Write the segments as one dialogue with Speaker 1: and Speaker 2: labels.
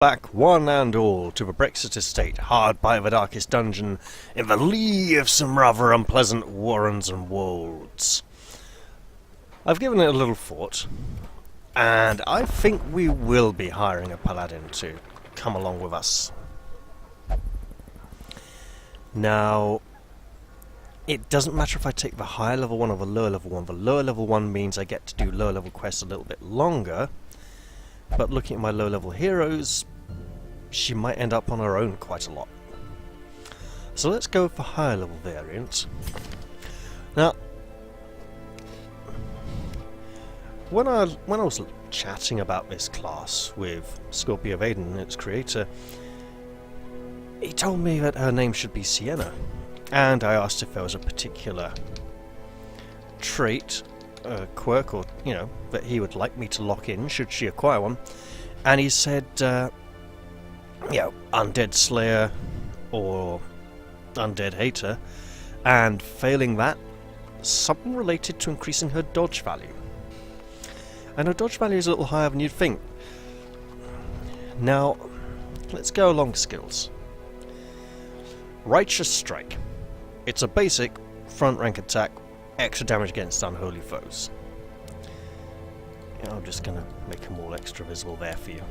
Speaker 1: Back one and all to the Brexit Estate, hard by the darkest dungeon, in the lee of some rather unpleasant warrens and wolds. I've given it a little thought, and I think we will be hiring a paladin to come along with us. Now, it doesn't matter if I take the higher level one or the lower level one. The lower level one means I get to do lower level quests a little bit longer, but looking at my low level heroes, she might end up on her own quite a lot. So let's go with the higher level variant. Now, when I was chatting about this class with Scorpio Vaden, its creator, he told me that her name should be Sienna, and I asked if there was a particular trait, quirk, or that he would like me to lock in should she acquire one, and he said, Undead Slayer or Undead Hater, and failing that, something related to increasing her dodge value. And her dodge value is a little higher than you'd think. Now, let's go along skills. Righteous Strike. It's a basic front rank attack, extra damage against unholy foes. I'm just going to make them all extra visible there for you.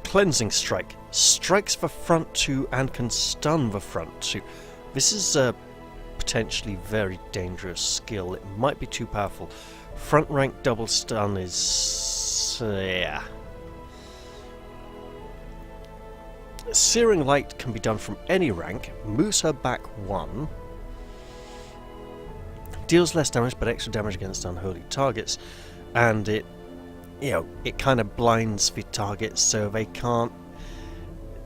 Speaker 1: Cleansing Strike. Strikes the front two and can stun the front two. This is a potentially very dangerous skill. It might be too powerful. Front rank double stun is... yeah. Searing Light can be done from any rank, moves her back one, deals less damage but extra damage against unholy targets, and it kind of blinds the targets so they can't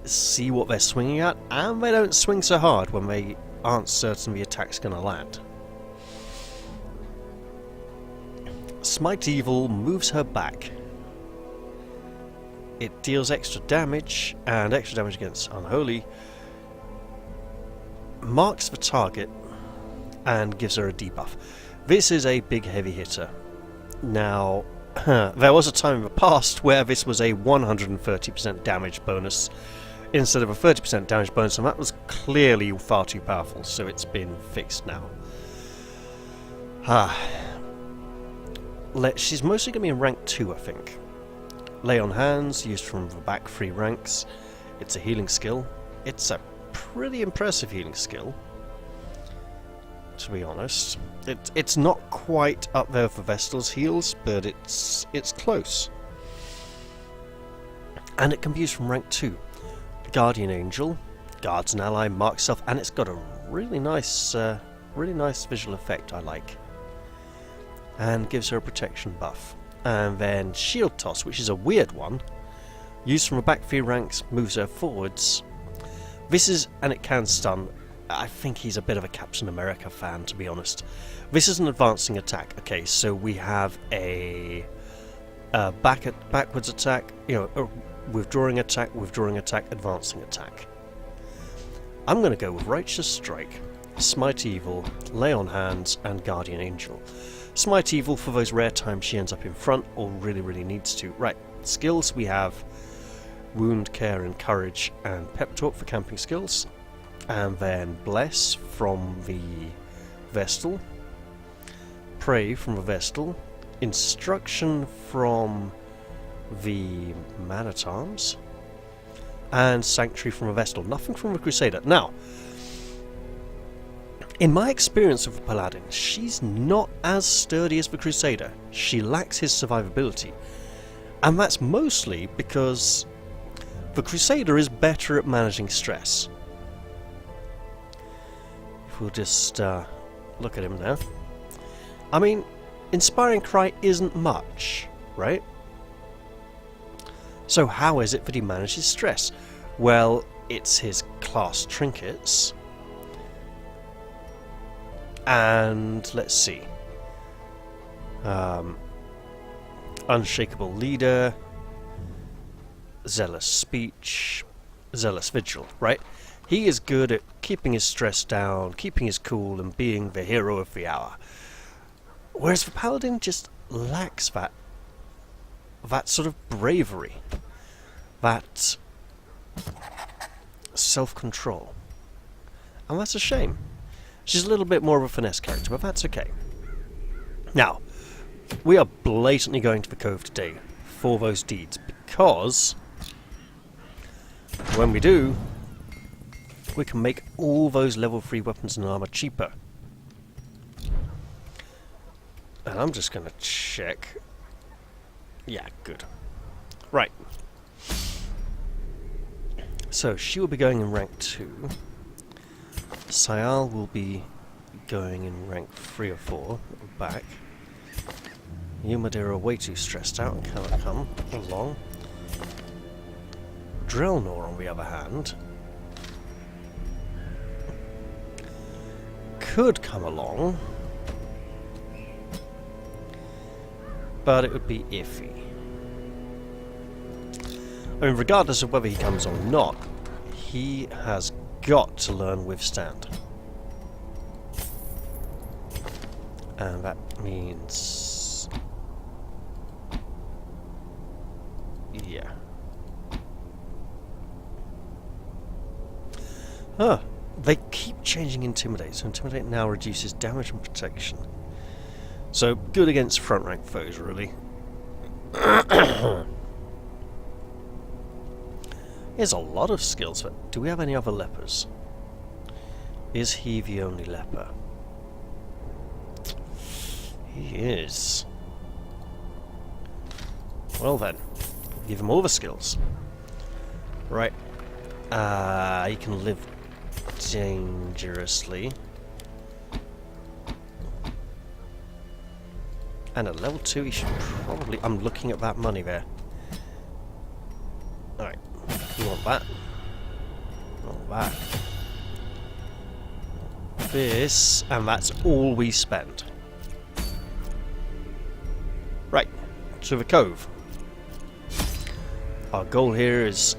Speaker 1: see what they're swinging at, and they don't swing so hard when they aren't certain the attack's going to land. Smite Evil moves her back. It deals extra damage and extra damage against unholy, marks the target, and gives her a debuff. This is a big heavy hitter. Now, there was a time in the past where this was a 130% damage bonus instead of a 30% damage bonus, and that was clearly far too powerful, so it's been fixed now. She's mostly going to be in rank 2, I think. Lay on Hands, used from the back 3 ranks. It's a healing skill. It's a pretty impressive healing skill, to be honest. It's not quite up there for Vestal's heals, but it's close. And it can be used from rank 2. Guardian Angel, guards an ally, marks self, and it's got a really nice visual effect I like. And gives her a protection buff. And then Shield Toss, which is a weird one, used from the back 3 ranks, moves her forwards. And it can stun. I think he's a bit of a Captain America fan, to be honest. This is an advancing attack. Okay, so we have a backwards attack, a withdrawing attack, advancing attack. I'm going to go with Righteous Strike, Smite Evil, Lay on Hands, and Guardian Angel. Smite Evil for those rare times she ends up in front or really needs to. Right, skills we have Wound, Care, and Courage, and Pep Talk for camping skills. And then Bless from the Vestal, Pray from the Vestal, Instruction from the Man-at-Arms, and Sanctuary from the Vestal. Nothing from the Crusader. Now, in my experience of the Paladin, she's not as sturdy as the Crusader. She lacks his survivability. And that's mostly because the Crusader is better at managing stress. If we'll just look at him now. I mean, Inspiring Cry isn't much, right? So how is it that he manages stress? Well, it's his class trinkets. And let's see. Unshakable Leader, Zealous Speech, Zealous Vigil, right? He is good at keeping his stress down, keeping his cool, and being the hero of the hour. Whereas the Paladin just lacks that sort of bravery. that self-control. And that's a shame. She's a little bit more of a finesse character, but that's okay. Now, we are blatantly going to the Cove today for those deeds, because when we do, we can make all those level 3 weapons and armor cheaper. And I'm just going to check. Yeah, good. Right. So, she will be going in rank 2. Sayal will be going in rank 3 or 4. Back. You, Madeira, are way too stressed out and cannot come along. Drelnor, on the other hand, could come along, but it would be iffy. I mean, regardless of whether he comes or not, he has got to learn Withstand. And that means... yeah. Huh. They keep changing Intimidate, so Intimidate now reduces damage and protection. So, good against front rank foes, really. There's a lot of skills, but do we have any other lepers? Is he the only leper? He is. Well then, give him all the skills. Right. He can live dangerously. And at level 2 he should probably... I'm looking at that money there. Alright. You want that? Want that. This, and that's all we spend. Right. To the Cove. Our goal here is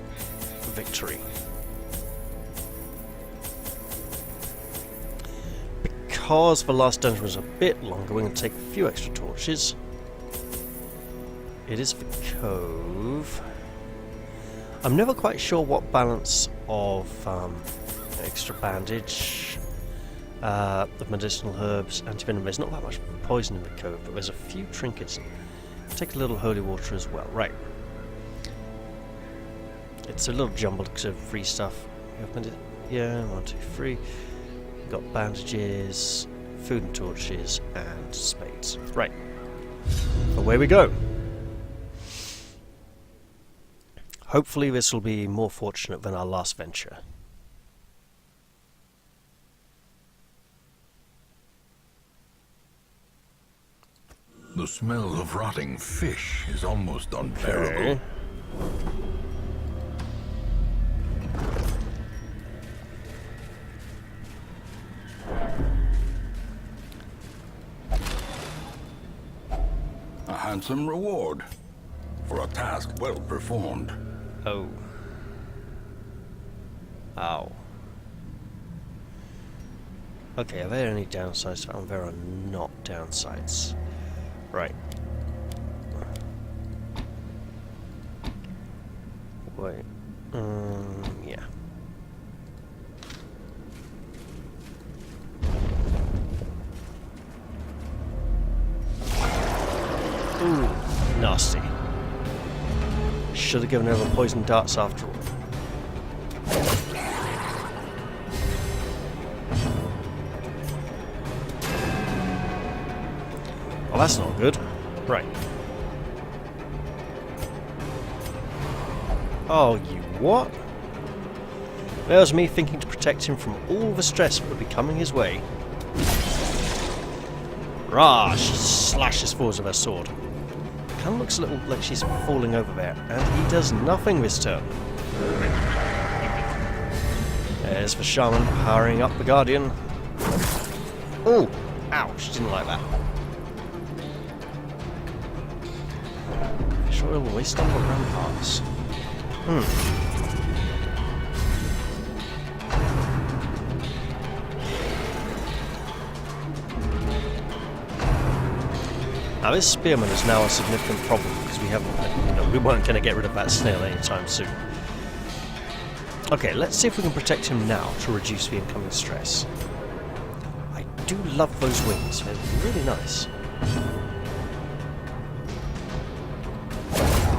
Speaker 1: victory. Because the last dungeon was a bit longer, we're going to take a few extra torches. It is the Cove. I'm never quite sure what balance of extra bandage, the medicinal herbs, antivenom. There's not that much poison in the Cove, but there's a few trinkets. Take a little holy water as well. Right. It's a little jumbled because of free stuff. Yeah, 1, 2, 3. We've got bandages, food and torches, and spades. Right. Away we go. Hopefully this will be more fortunate than our last venture.
Speaker 2: The smell of rotting fish is almost unbearable.
Speaker 1: Okay.
Speaker 2: A handsome reward for a task well performed.
Speaker 1: Oh. Ow. Okay, are there any downsides? Oh, there are not downsides. Right. Wait. Yeah. Ooh, nasty. Should have given her the poison darts after all. Well, that's not good. Right. Oh, you what? That was me thinking to protect him from all the stress that would be coming his way. Rah! She slashes forwards with her sword. Kind of looks a little like she's falling over there, and he does nothing this turn. There's the shaman powering up the guardian. Oh! Ouch! Didn't like that. Fish oil waste on the ramparts. Now this spearman is now a significant problem because because we haven't. We weren't going to get rid of that snail anytime soon. Okay, let's see if we can protect him now to reduce the incoming stress. I do love those wings, they're really nice.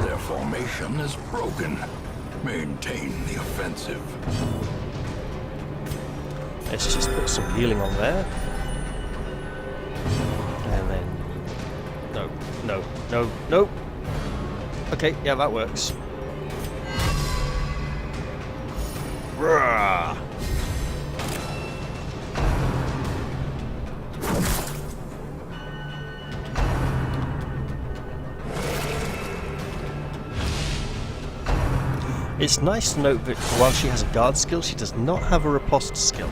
Speaker 2: Their formation is broken. Maintain the offensive.
Speaker 1: Let's just put some healing on there. And then... No. Okay, yeah, that works. Rah! It's nice to note that while she has a guard skill, she does not have a riposte skill.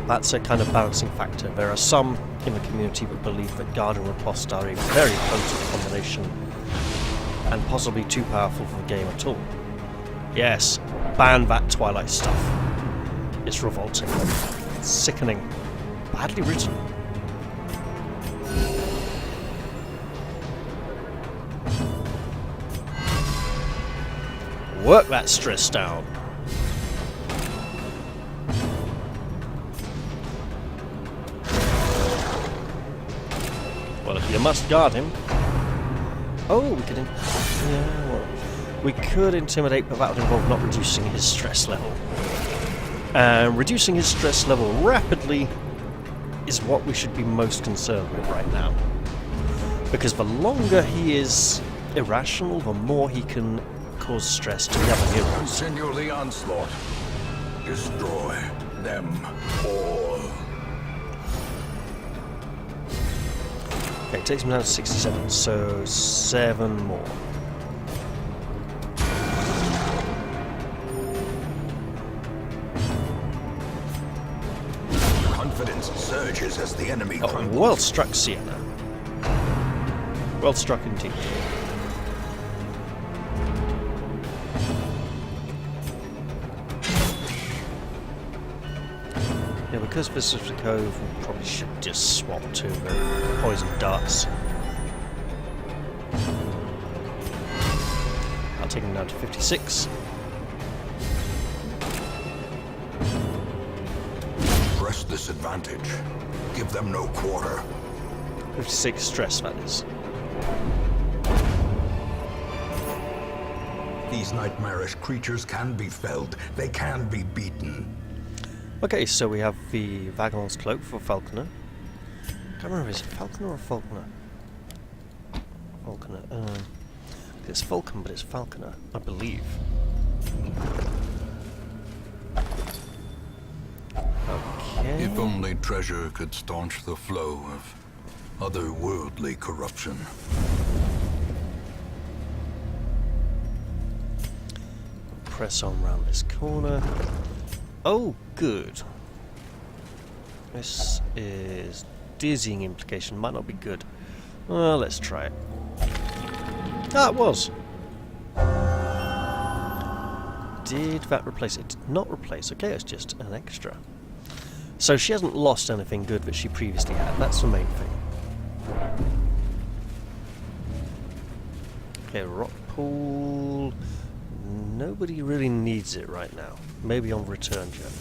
Speaker 1: That's a kind of balancing factor. There are some in the community that believe that guard and riposte are a very potent combination and possibly too powerful for the game at all. Yes, ban that Twilight stuff. It's revolting. It's sickening. Badly written. Work that stress down. Well, if you must guard him. Oh, we could. Yeah, well, we could intimidate, but that would involve not reducing his stress level. And reducing his stress level rapidly is what we should be most concerned with right now. Because the longer he is irrational, the more he can cause stress to the other heroes.
Speaker 2: Continue the onslaught. Destroy them all.
Speaker 1: Okay, it takes him down to 67, so 7 more.
Speaker 2: Confidence surges as the enemy crumbles.
Speaker 1: Well struck, Sienna. Well struck indeed. Yeah, because this is the cove, we probably should just swap to the poison darts. I'll take him down to 56.
Speaker 2: Press this advantage. Give them no quarter.
Speaker 1: 56 stress, that is.
Speaker 2: These nightmarish creatures can be felled. They can be beaten.
Speaker 1: Okay, so we have the Vagabond's Cloak for Falconer. I can't remember, is it Falconer or Falconer? Falconer. It's Falcon, but it's Falconer, I believe. Okay.
Speaker 2: If only treasure could staunch the flow of otherworldly corruption.
Speaker 1: Press on round this corner. Oh, good. This is dizzying implication. Might not be good. Well, let's try it. Ah, it was. Did that replace it? Did not replace. Okay, it's just an extra. So she hasn't lost anything good that she previously had. That's the main thing. Okay, rock pool. Nobody really needs it right now. Maybe on return journey.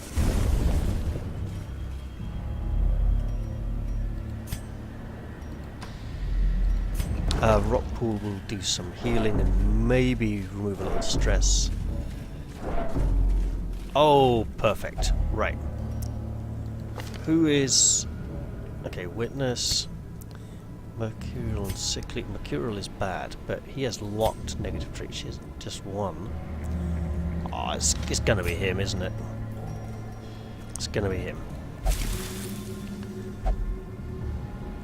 Speaker 1: Rock pool will do some healing and maybe remove a little stress. Oh, perfect. Right. Who is... Okay, witness. Mercurial and sickly. Mercurial is bad, but he has locked negative traits. She has just one. Oh, it's gonna be him, isn't it? It's gonna be him.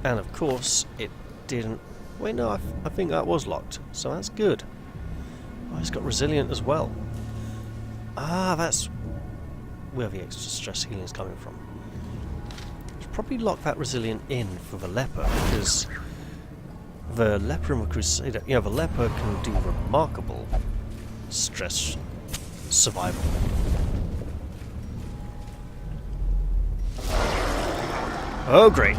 Speaker 1: And of course, it didn't... Wait, no, I think that was locked, so that's good. Oh, it's got resilient as well. Ah, that's where the extra stress healing is coming from. Should probably lock that resilient in for the leper, because the leper and the crusader, you know, the leper can do remarkable stress survival. Oh, great.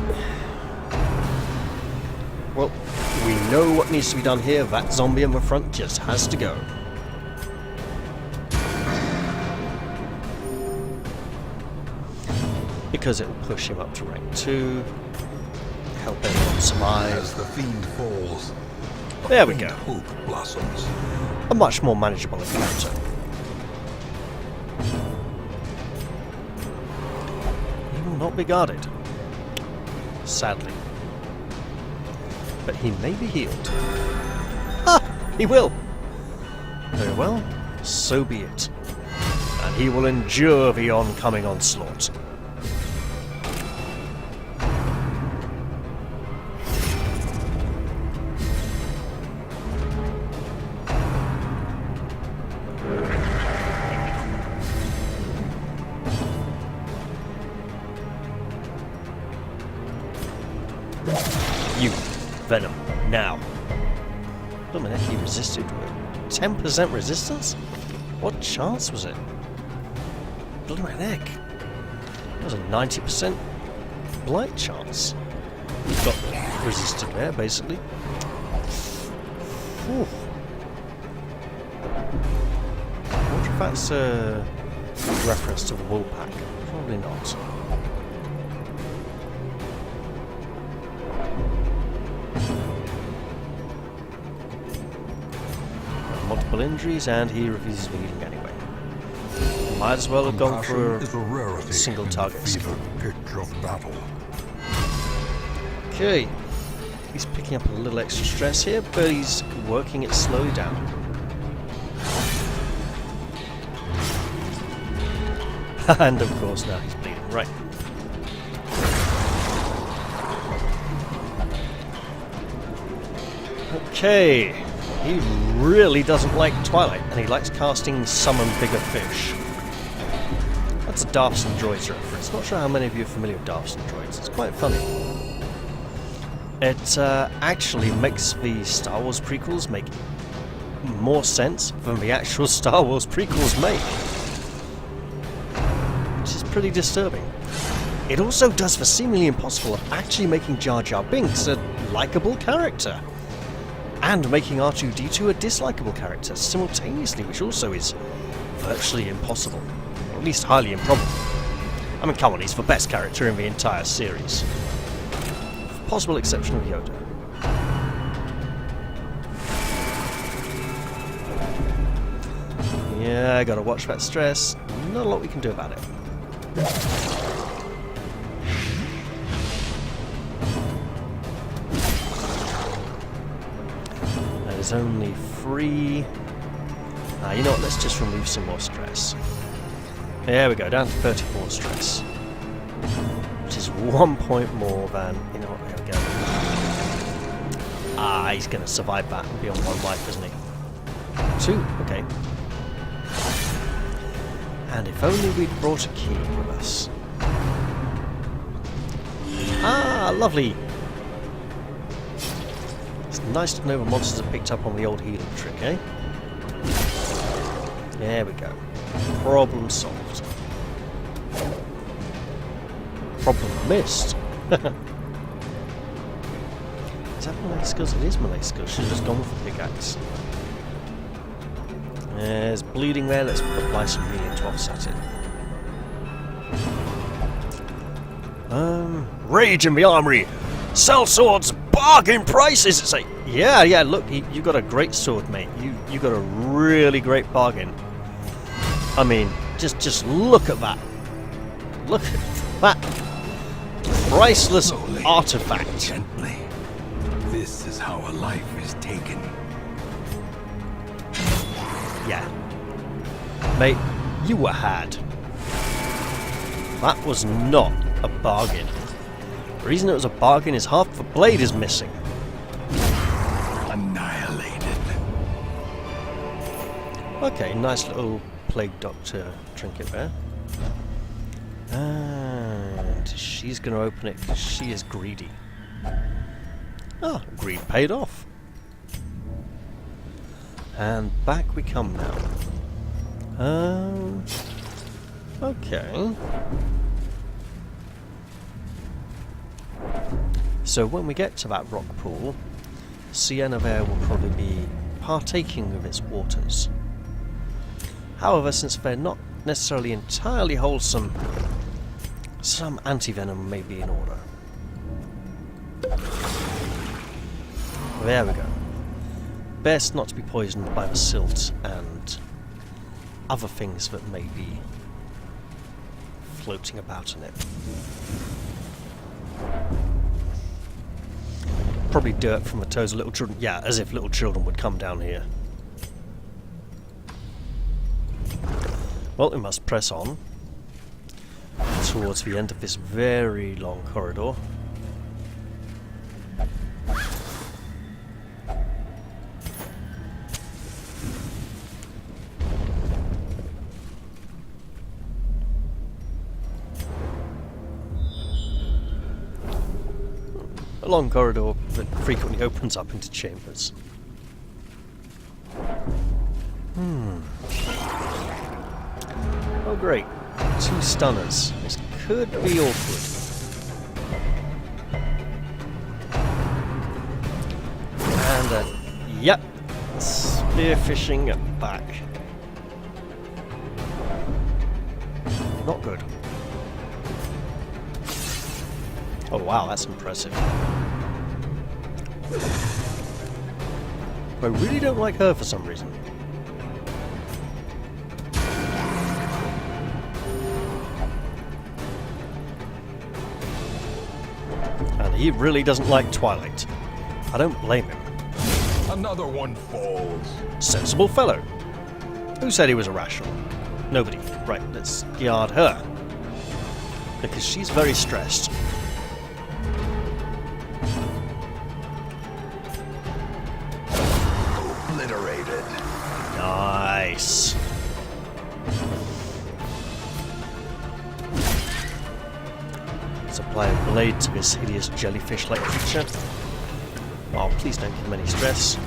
Speaker 1: Well, We know what needs to be done here. That zombie in the front just has to go. Because it will push him up to rank 2. Help everyone survive.
Speaker 2: As the fiend falls,
Speaker 1: There we go.
Speaker 2: hope blossoms.
Speaker 1: A much more manageable encounter. He will not be guarded. Sadly. But he may be healed. Ah! He will! Very well. So be it. And he will endure the oncoming onslaught. You, Venom, now. Blooming heck, he resisted with 10% resistance? What chance was it? Blooming heck. That was a 90% blight chance. He got resisted there, basically. Whew. I wonder if that's a reference to the wool pack. Probably not. Multiple injuries, and he refuses healing anyway. Might as well have gone for a single target skill.
Speaker 2: Pitch of battle.
Speaker 1: Okay, he's picking up a little extra stress here, but he's working it slowly down. And of course now he's bleeding. Right. Okay. He really doesn't like Twilight, and he likes casting Summon Bigger Fish. That's a Darfs and Droids reference. Not sure how many of you are familiar with Darfs and Droids. It's quite funny. It actually makes the Star Wars prequels make more sense than the actual Star Wars prequels make. Which is pretty disturbing. It also does the seemingly impossible of actually making Jar Jar Binks a likeable character. And making R2-D2 a dislikable character simultaneously, which also is virtually impossible. Or at least highly improbable. I mean, come on, he's the best character in the entire series. With the possible exception of Yoda. Yeah, gotta watch that stress. Not a lot we can do about it. There's only 3. You know what, let's just remove some more stress. There we go, down to 34 stress. Which is 1 point more than... You know what, there we go. He's going to survive that and be on 1 life, isn't he? 2, okay. And if only we'd brought a key with us. Lovely! It's nice to know the monsters have picked up on the old healing trick, eh? There we go. Problem solved. Problem missed. Is that melee skills? It is melee skills. Should have just gone with the pickaxe. There's bleeding there. Let's apply some healing to offset it. Rage in the armory! Sell swords! Bargain prices! It's like, yeah, look, you got a great sword, mate. You got a really great bargain. I mean, just look at that. Look at that priceless artifact.
Speaker 2: Gently. This is how a life is taken.
Speaker 1: Yeah. Mate, you were had. That was not a bargain. The reason it was a bargain is half the blade is missing.
Speaker 2: Annihilated.
Speaker 1: Okay, nice little Plague Doctor trinket there. And she's going to open it because she is greedy. Ah, greed paid off. And back we come now. Okay. So when we get to that rock pool, Sienna there will probably be partaking of its waters. However, since they're not necessarily entirely wholesome, some anti-venom may be in order. There we go. Best not to be poisoned by the silt and other things that may be floating about in it. Probably dirt from the toes of little children. Yeah, as if little children would come down here. Well, we must press on towards the end of this very long corridor. A long corridor that frequently opens up into chambers. Oh great, 2 stunners. This could be awkward. And yep, spearfishing back. Not good. Oh wow, that's impressive. I really don't like her for some reason. And he really doesn't like Twilight. I don't blame him.
Speaker 2: Another one falls.
Speaker 1: Sensible fellow. Who said he was irrational? Nobody. Right, let's guard her. Because she's very stressed.
Speaker 2: Obliterated.
Speaker 1: Nice. Supply a blade to this hideous jellyfish-like creature. Oh, please don't give him any stress.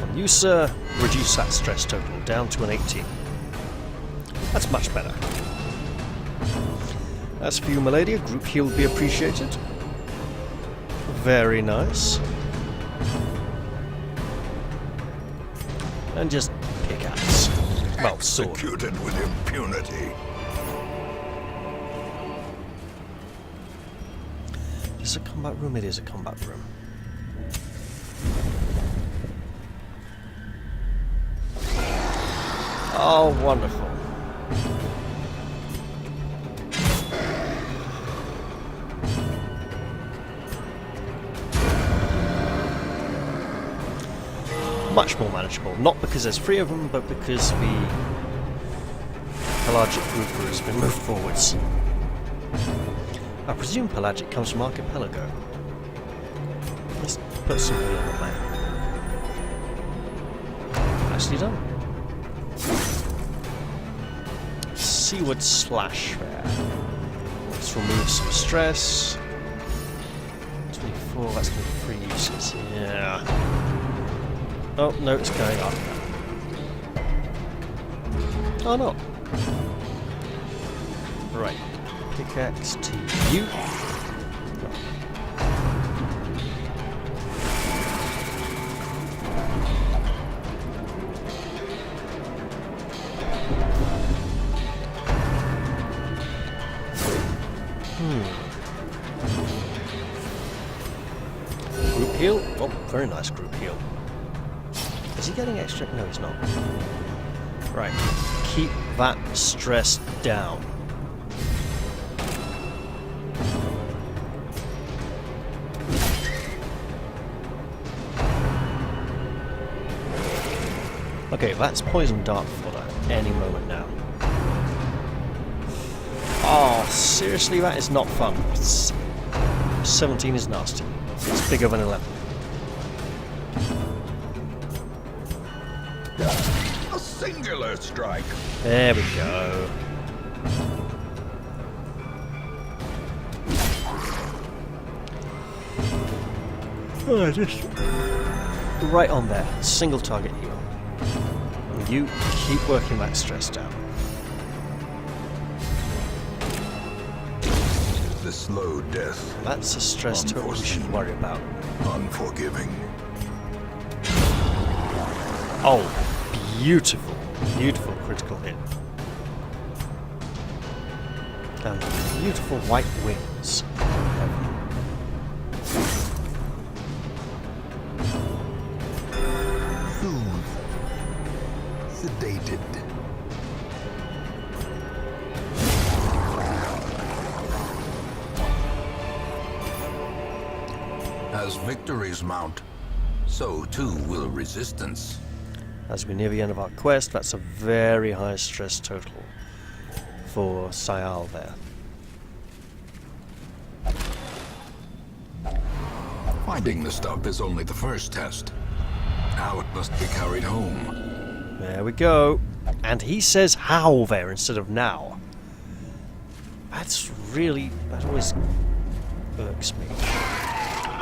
Speaker 1: And you, sir, reduce that stress total down to an 18. That's much better. As for you, my lady, a group heal would be appreciated. Very nice. And just pickaxe. Well, sword.
Speaker 2: Executed with impunity.
Speaker 1: Is it a combat room? It is a combat room. Oh, wonderful. Much more manageable. Not because there's 3 of them, but because the pelagic group has been moved forwards. I presume pelagic comes from archipelago. Let's put something on the map. Nicely done. Seaward slash there. Let's remove some stress. 24, that's going to be 3 uses. Yeah. Oh, no, it's going up. Oh, no. Right. Pickaxe to you. Group heal. Oh, very nice group heal. Is he getting extra? No, he's not. Right. Keep that stress down. Okay, that's poison dart fodder any moment now. Oh, seriously, that is not fun. 17 is nasty. It's bigger than 11.
Speaker 2: A singular strike.
Speaker 1: There we go. Oh, just right on there. Single target heal. And you keep working that stress down.
Speaker 2: the slow death.
Speaker 1: That's a stress total we should worry about.
Speaker 2: Unforgiving.
Speaker 1: Oh, beautiful. Beautiful critical hit. And beautiful white wings.
Speaker 2: Soothed. Sedated. As victories mount, so too will resistance.
Speaker 1: As we near the end of our quest, that's a very high stress total for Sayal there.
Speaker 2: Finding the stuff is only the first test. Now it must be carried home.
Speaker 1: There we go. And he says how there instead of now. That always irks me.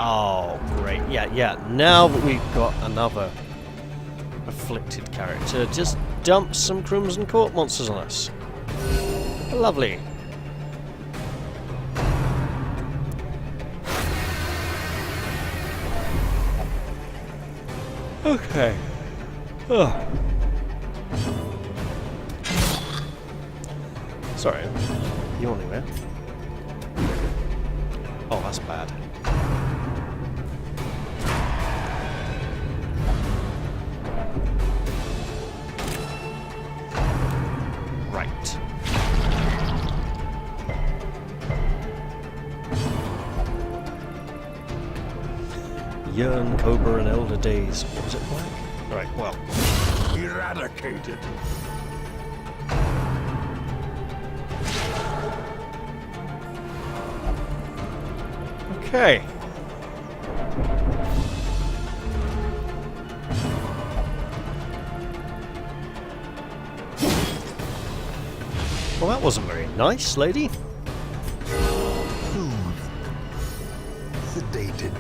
Speaker 1: Oh, great. Yeah. Now that we've got another afflicted character, just dump some Crimson Court monsters on us. Lovely. Okay. Oh. Sorry. You want anywhere? Oh, that's bad. Right. Yearn, Cobra, and Elder Days. What was it like? Right, well.
Speaker 2: Eradicated.
Speaker 1: Okay. Well, that wasn't very nice, lady.
Speaker 2: Soothed. Sedated.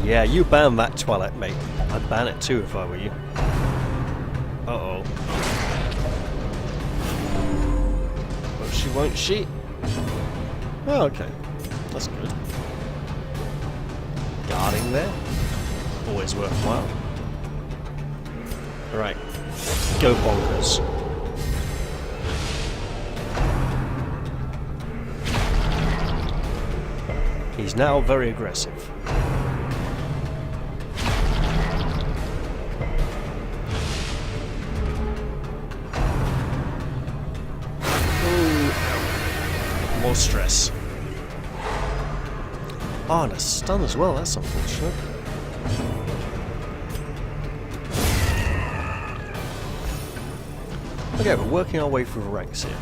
Speaker 1: Yeah, you ban that Twilight, mate. I'd ban it too if I were you. Uh-oh. Won't she? Oh, okay. That's good. Guarding there? Always worthwhile. Alright. Go bonkers. He's now very aggressive. More stress. Oh, and a stun as well, that's unfortunate. Okay, we're working our way through the ranks here.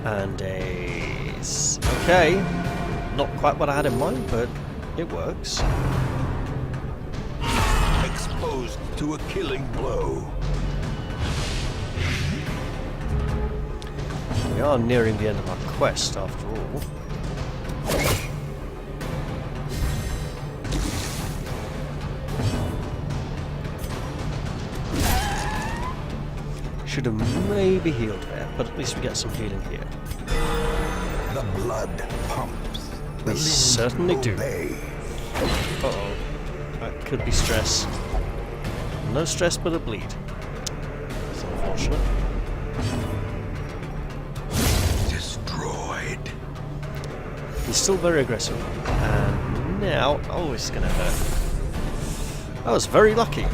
Speaker 1: And okay, not quite what I had in mind, but it works.
Speaker 2: Exposed to a killing blow.
Speaker 1: We are nearing the end of our quest, after all. Should have maybe healed there, but at least we get some healing here.
Speaker 2: The blood pumps.
Speaker 1: We certainly do. Uh-oh. That could be stress. No stress, but a bleed. That's unfortunate. He's still very aggressive. And now... Oh, it's going to hurt. I was very lucky.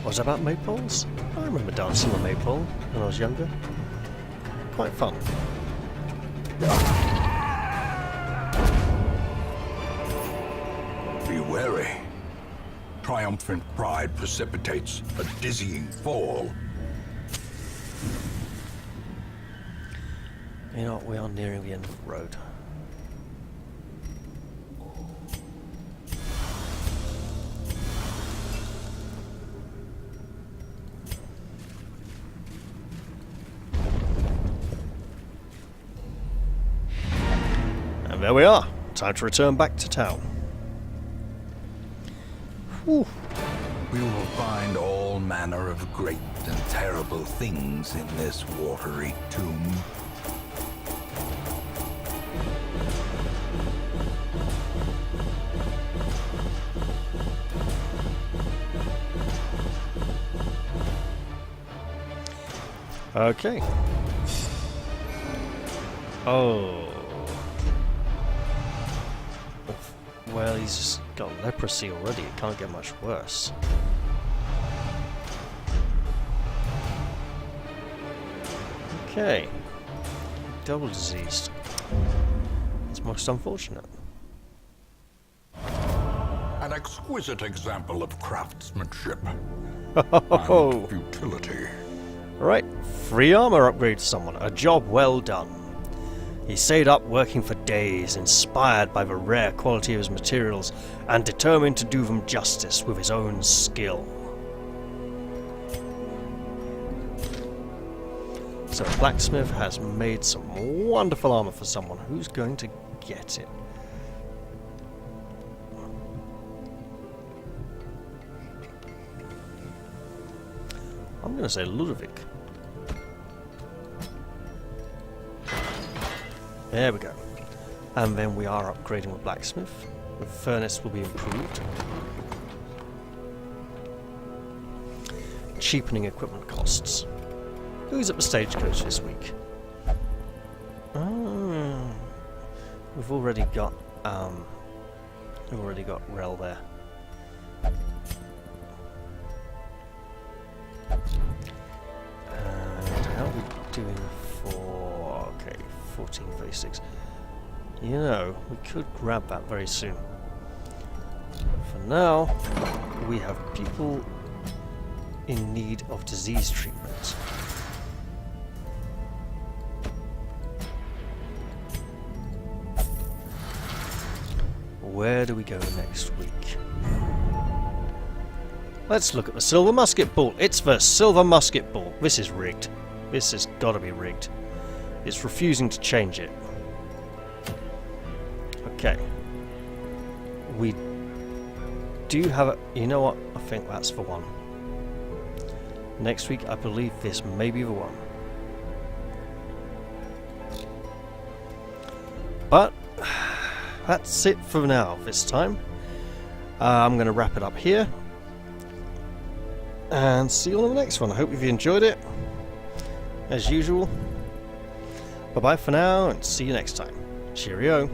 Speaker 1: Was that about maypoles? I remember dancing on maypole when I was younger. Quite fun.
Speaker 2: Be wary. Triumphant pride precipitates a dizzying fall.
Speaker 1: You know what, we are nearing the end of the road. there we are. Time to return back to town. Whew.
Speaker 2: We will find all manner of great and terrible things in this watery tomb.
Speaker 1: Okay. Oh. Well, he's just got leprosy already. It can't get much worse. Okay. Double diseased. It's most unfortunate.
Speaker 2: An exquisite example of craftsmanship
Speaker 1: Oh.
Speaker 2: and futility.
Speaker 1: Right, free armor upgrade to someone. A job well done. He stayed up working for days, inspired by the rare quality of his materials and determined to do them justice with his own skill. So the blacksmith has made some wonderful armor for someone. Who's going to get it? I'm going to say Ludovic. There we go. And then we are upgrading with blacksmith. The furnace will be improved. Cheapening equipment costs. Who's at the stagecoach this week? We've already got Rel there. And how are we doing for 1436? You know, we could grab that very soon. For now, we have people in need of disease treatment. Where do we go next week? Let's look at the silver musket ball. It's the silver musket ball. This is rigged. This has got to be rigged. It's refusing to change it. Okay. We do have a... You know what? I think that's the one. Next week, I believe this may be the one. But that's it for now this time. I'm going to wrap it up here. And see you on the next one. I hope you've enjoyed it. As usual. Bye-bye for now, and see you next time. Cheerio.